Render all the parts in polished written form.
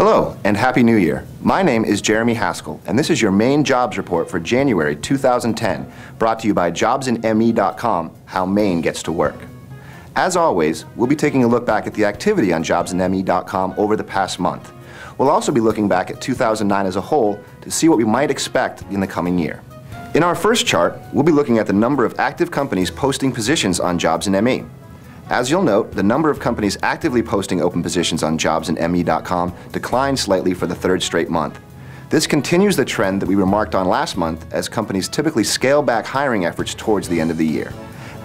Hello and Happy New Year. My name is Jeremy Haskell and this is your Maine jobs report for January 2010, brought to you by JobsInME.com, how Maine gets to work. As always, we'll be taking a look back at the activity on JobsInME.com over the past month. We'll also be looking back at 2009 as a whole to see what we might expect in the coming year. In our first chart, we'll be looking at the number of active companies posting positions on JobsInME. As you'll note, the number of companies actively posting open positions on JobsInME.com declined slightly for the third straight month. This continues the trend that we remarked on last month as companies typically scale back hiring efforts towards the end of the year.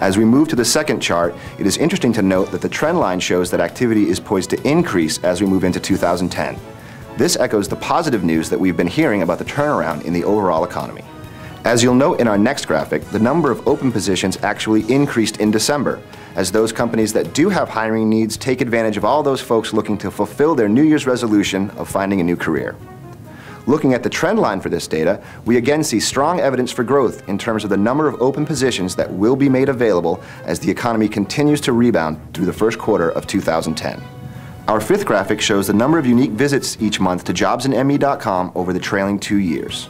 As we move to the second chart, it is interesting to note that the trend line shows that activity is poised to increase as we move into 2010. This echoes the positive news that we've been hearing about the turnaround in the overall economy. As you'll note in our next graphic, the number of open positions actually increased in December, as those companies that do have hiring needs take advantage of all those folks looking to fulfill their New Year's resolution of finding a new career. Looking at the trend line for this data, we again see strong evidence for growth in terms of the number of open positions that will be made available as the economy continues to rebound through the first quarter of 2010. Our fifth graphic shows the number of unique visits each month to JobsInME.com over the trailing 2 years.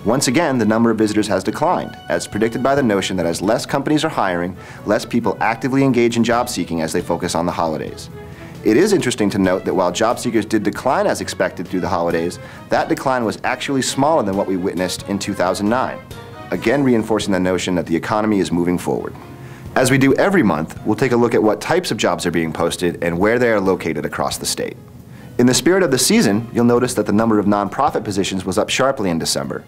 Once again, the number of visitors has declined, as predicted by the notion that as less companies are hiring, less people actively engage in job seeking as they focus on the holidays. It is interesting to note that while job seekers did decline as expected through the holidays, that decline was actually smaller than what we witnessed in 2009, again reinforcing the notion that the economy is moving forward. As we do every month, we'll take a look at what types of jobs are being posted and where they are located across the state. In the spirit of the season, you'll notice that the number of nonprofit positions was up sharply in December.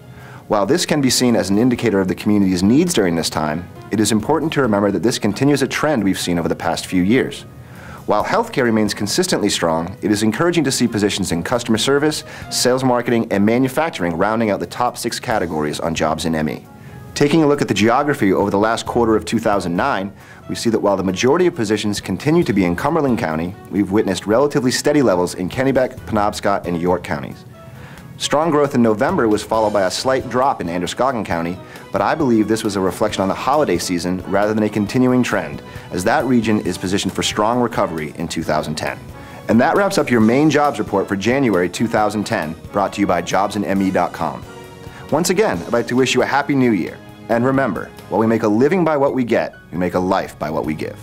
While this can be seen as an indicator of the community's needs during this time, it is important to remember that this continues a trend we've seen over the past few years. While healthcare remains consistently strong, it is encouraging to see positions in customer service, sales marketing, and manufacturing rounding out the top 6 categories on JobsInME. Taking a look at the geography over the last quarter of 2009, we see that while the majority of positions continue to be in Cumberland County, we've witnessed relatively steady levels in Kennebec, Penobscot, and York counties. Strong growth in November was followed by a slight drop in Androscoggin County, but I believe this was a reflection on the holiday season rather than a continuing trend, as that region is positioned for strong recovery in 2010. And that wraps up your Maine jobs report for January 2010, brought to you by JobsInME.com. Once again, I'd like to wish you a Happy New Year. And remember, while we make a living by what we get, we make a life by what we give.